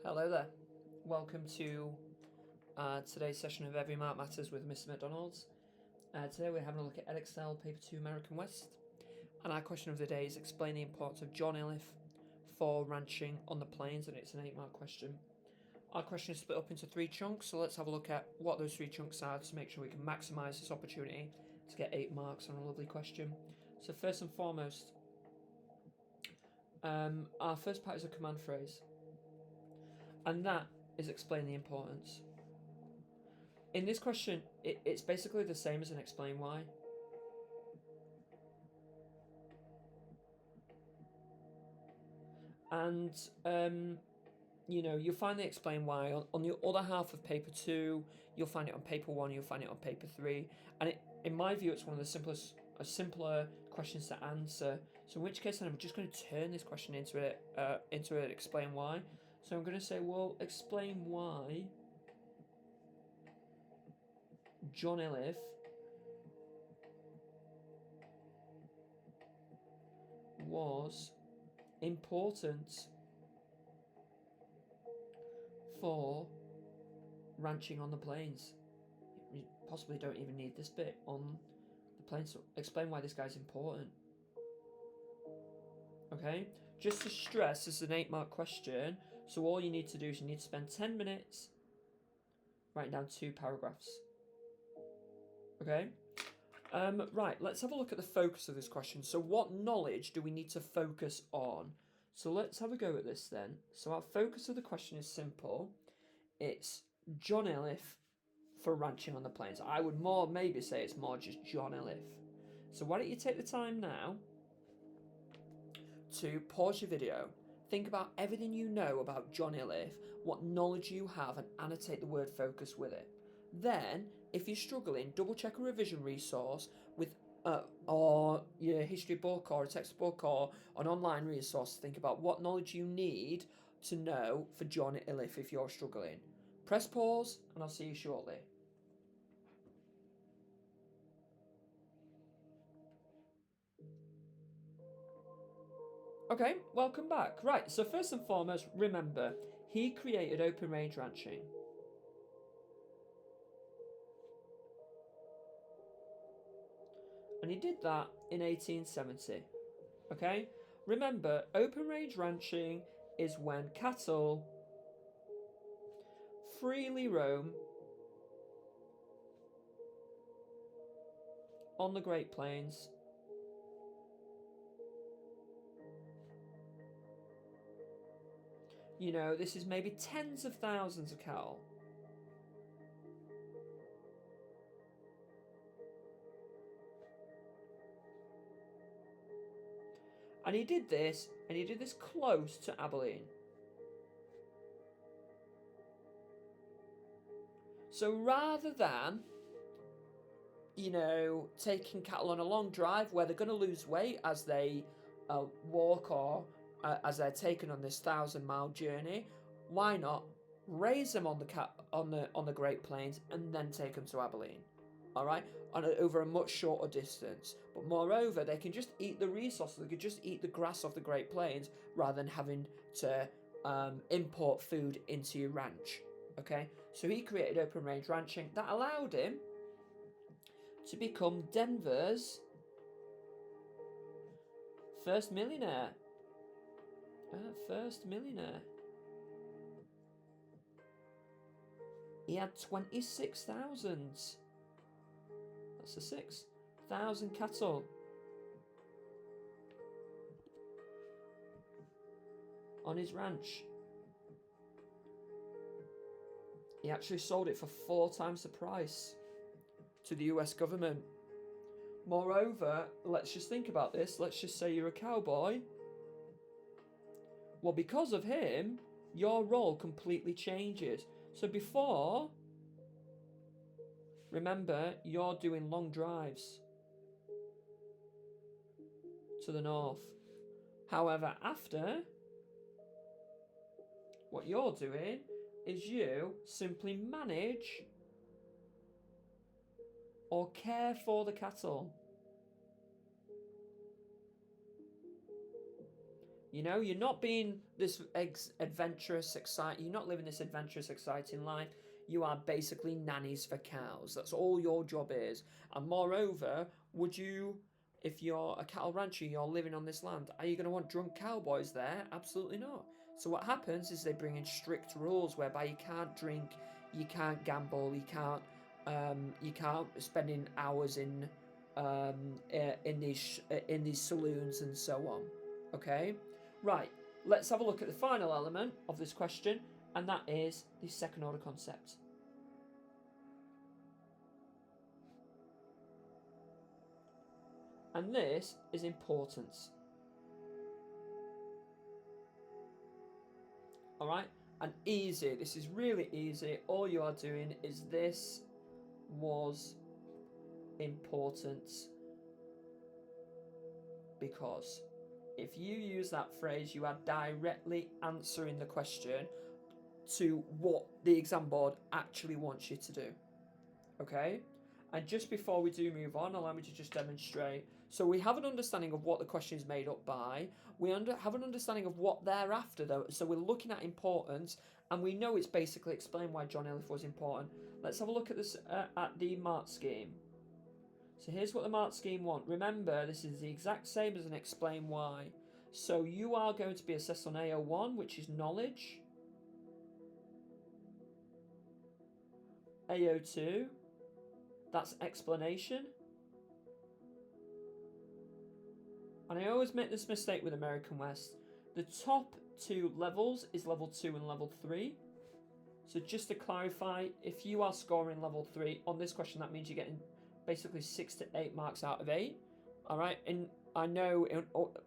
Hello there. Welcome to today's session of Every Mark Matters with Mr. McDonald's. Today we're having a look at Edexcel Paper 2 American West. And our question of the day is explain the importance of John Illiff for ranching on the plains, and it's an 8-mark question. Our question is split up into 3 chunks, so let's have a look at what those 3 chunks are to make sure we can maximise this opportunity to get 8 marks on a lovely question. So first and foremost, our first part is a command phrase. And that is explain the importance. In this question, it's basically the same as an explain why. And, you'll find the explain why on the other half of paper 2, you'll find it on paper 1, you'll find it on paper 3. And in my view, it's one of the simpler questions to answer. So in which case, then I'm just going to turn this question into an explain why. So I'm going to say, well, explain why John Illiff was important for ranching on the plains. You possibly don't even need this bit on the plains. So explain why this guy's important. Okay, just to stress, this is an 8-mark question, so all you need to do is you need to spend 10 minutes writing down 2 paragraphs. Okay, right, let's have a look at the focus of this question. So what knowledge do we need to focus on? So let's have a go at this then. So our focus of the question is simple. It's John Illiff for ranching on the plains. I would maybe say it's more just John Illiff. So why don't you take the time now to pause your video, think about everything you know about John Illiff, what knowledge you have, and annotate the word focus with it. Then, if you're struggling, double check a revision resource with or your history book or a textbook or an online resource to think about what knowledge you need to know for John Illiff if you're struggling. Press pause and I'll see you shortly. Okay, welcome back. Right, so first and foremost, remember, he created open range ranching. And he did that in 1870. Okay? Remember, open range ranching is when cattle freely roam on the Great Plains this is maybe tens of thousands of cattle. And he did this close to Abilene. So rather than, taking cattle on a long drive where they're going to lose weight as they walk or as they're taken on this 1,000-mile journey, why not raise them on the Great Plains and then take them to Abilene? All right, over a much shorter distance. But moreover, they can just eat the resources. They could just eat the grass off the Great Plains rather than having to import food into your ranch. Okay, so he created open range ranching that allowed him to become Denver's first millionaire. He had 26,000. That's a 6,000 cattle on his ranch. He actually sold it for 4 times the price to the US government. Moreover, let's just think about this. Let's just say you're a cowboy. Well, because of him, your role completely changes. So before, remember, you're doing long drives to the north. However, after, what you're doing is you simply manage or care for the cattle. You know, you're not being this adventurous, exciting. You're not living this adventurous, exciting life. You are basically nannies for cows. That's all your job is. And moreover, would you, if you're a cattle rancher, you're living on this land, are you going to want drunk cowboys there? Absolutely not. So what happens is they bring in strict rules whereby you can't drink, you can't gamble, you can't spending hours in these saloons and so on. Okay, right. Let's have a look at the final element of this question, and that is the second order concept. And this is importance. Alright? And easy. This is really easy. All you are doing is this was important because if you use that phrase, you are directly answering the question to what the exam board actually wants you to do. Okay? And just before we do move on, allow me to just demonstrate. So we have an understanding of what the question is made up by. We have an understanding of what they're after, though. So we're looking at importance, and we know it's basically explain why John Illiff was important. Let's have a look at this at the mark scheme. So here's what the mark scheme want. Remember, this is the exact same as an explain why. So you are going to be assessed on AO1, which is knowledge. AO2, that's explanation. And I always make this mistake with American West. The top two levels is level 2 and level 3. So just to clarify, if you are scoring level 3 on this question, that means you're getting basically 6 to 8 marks out of 8. Alright, and I know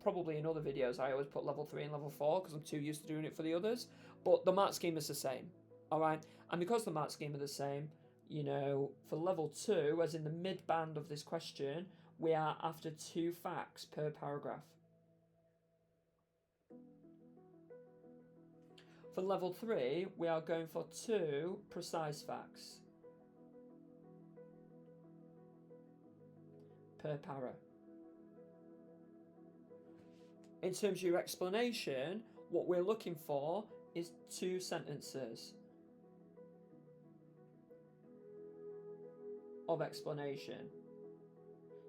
probably in other videos I always put level 3 and level 4 because I'm too used to doing it for the others. But the mark scheme is the same. Alright, and because the mark scheme are the same, you know, for level 2, as in the mid band of this question, we are after 2 facts per paragraph. For level 3, we are going for 2 precise facts per para. In terms of your explanation, what we're looking for is 2 sentences of explanation.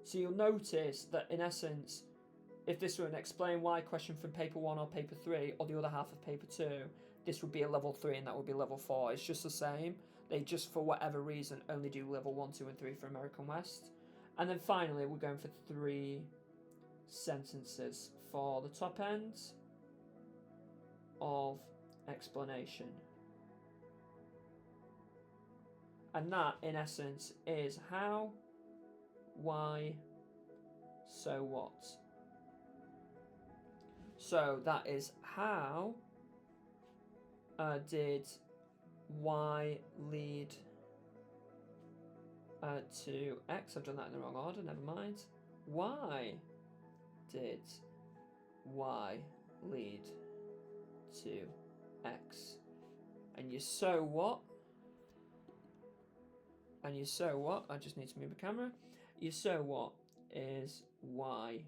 So you'll notice that in essence, if this were an explain why question from paper 1 or paper 3 or the other half of paper 2, this would be a level 3 and that would be level 4. It's just the same. They just, for whatever reason, only do level 1, 2 and 3 for American West. And then finally, we're going for 3 sentences for the top end of explanation. And that, in essence, is how, why, so what. So that is how did Y lead to X? I've done that in the wrong order, never mind. Why did Y lead to X? And your so what? And your so what? I just need to move the camera. Your so what is why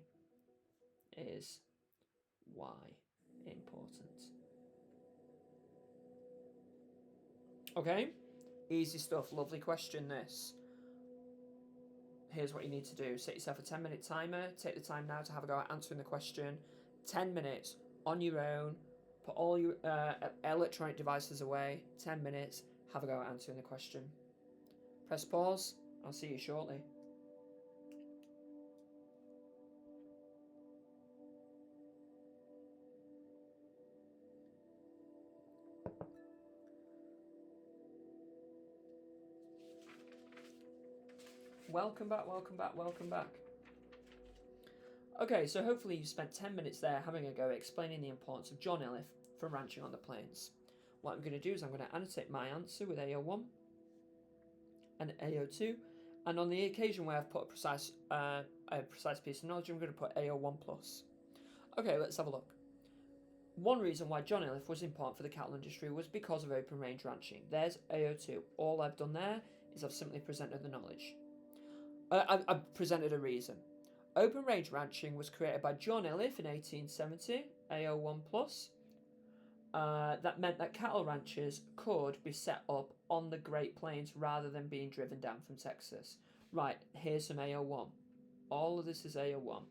important. Okay, easy stuff, lovely question this. Here's what you need to do. Set yourself a 10-minute timer. Take the time now to have a go at answering the question. 10 minutes on your own. Put all your electronic devices away. 10 minutes. Have a go at answering the question. Press pause. I'll see you shortly. Welcome back, welcome back, welcome back. Okay, so hopefully you spent 10 minutes there having a go explaining the importance of John Illiff for ranching on the plains. What I'm going to do is I'm going to annotate my answer with AO1 and AO2, and on the occasion where I've put a precise piece of knowledge, I'm going to put AO1+. Okay, let's have a look. One reason why John Illiff was important for the cattle industry was because of open range ranching. There's AO2. All I've done there is I've simply presented the knowledge. I've presented a reason. Open range ranching was created by John Illiff in 1870 AO1 plus. That meant that cattle ranches could be set up on the Great Plains rather than being driven down from Texas. Right, here's some AO1. All of this is AO1.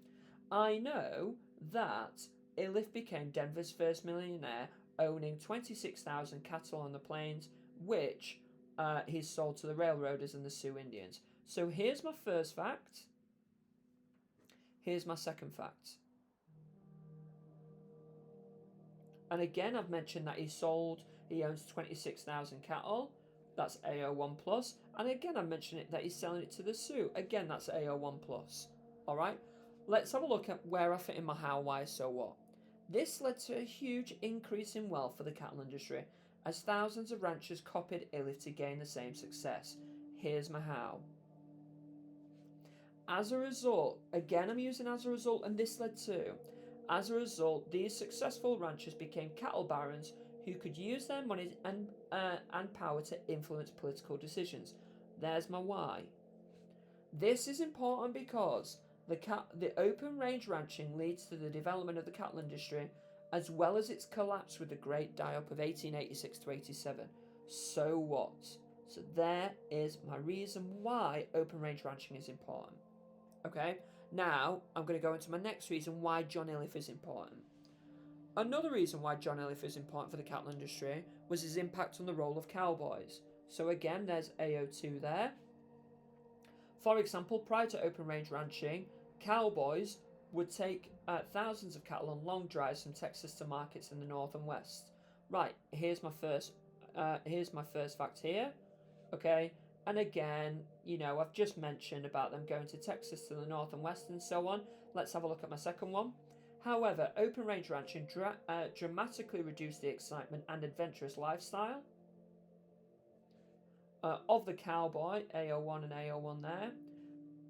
I know that Illiff became Denver's first millionaire, owning 26,000 cattle on the plains, which he sold to the railroaders and the Sioux Indians. So here's my first fact. Here's my second fact. And again, I've mentioned that he owns 26,000 cattle. That's AO1 plus. And again, I mentioned it that he's selling it to the Sioux. Again, that's AO1 plus. All right. Let's have a look at where I fit in my how, why, so what. This led to a huge increase in wealth for the cattle industry, as thousands of ranchers copied Illiff to gain the same success. Here's my how. As a result, again I'm using as a result, and this led to, as a result, these successful ranchers became cattle barons who could use their money and power to influence political decisions. There's my why. This is important because the open range ranching leads to the development of the cattle industry, as well as its collapse with the Great Die-Up of 1886 to 87. So what? So there is my reason why open range ranching is important. Okay, now I'm going to go into my next reason why John Illiff is important. Another reason why John Illiff is important for the cattle industry was his impact on the role of cowboys. So again, there's AO2 there. For example, prior to open range ranching, cowboys would take thousands of cattle on long drives from Texas to markets in the north and west. Right, here's my first fact here. Okay, and again, I've just mentioned about them going to Texas to the north and west and so on. Let's have a look at my second one. However, open range ranching dramatically reduced the excitement and adventurous lifestyle of the cowboy, AO1 and AO1 there,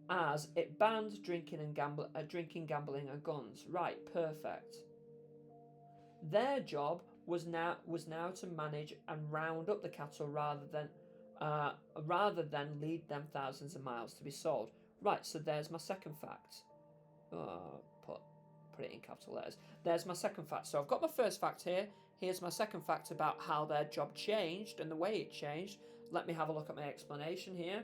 as it banned drinking, gambling, and guns. Right, perfect. Their job was now to manage and round up the cattle rather than lead them thousands of miles to be sold. Right, so there's my second fact. Put it in capital letters. There's my second fact. So I've got my first fact here. Here's my second fact about how their job changed and the way it changed. Let me have a look at my explanation here.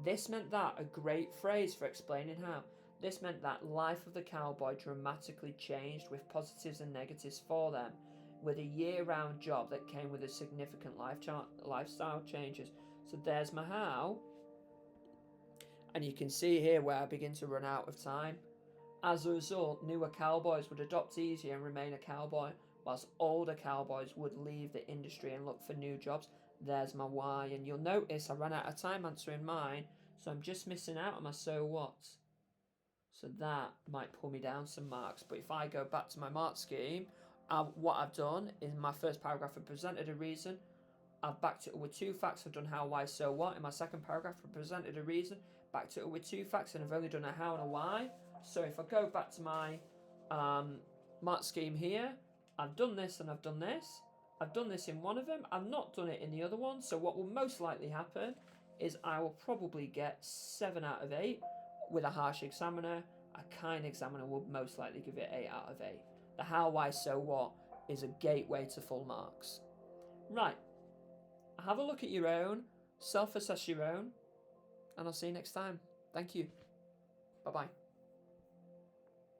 This meant that, a great phrase for explaining how. This meant that life of the cowboy dramatically changed with positives and negatives for them, with a year-round job that came with a significant lifestyle changes. So there's my how. And you can see here where I begin to run out of time. As a result, newer cowboys would adopt easier and remain a cowboy, whilst older cowboys would leave the industry and look for new jobs. There's my why. And you'll notice I ran out of time answering mine, so I'm just missing out on my so what. So that might pull me down some marks. But if I go back to my mark scheme, what I've done in my first paragraph, I presented a reason. I've backed it up with two facts. I've done how, why, so what. In my second paragraph, I presented a reason, backed it up with two facts, and I've only done a how and a why. So if I go back to my mark scheme here, I've done this and I've done this. I've done this in one of them. I've not done it in the other one. So what will most likely happen is I will probably get 7 out of 8 with a harsh examiner. A kind examiner will most likely give it 8 out of 8. The how, why, so what is a gateway to full marks. Right. Have a look at your own. Self-assess your own. And I'll see you next time. Thank you. Bye-bye.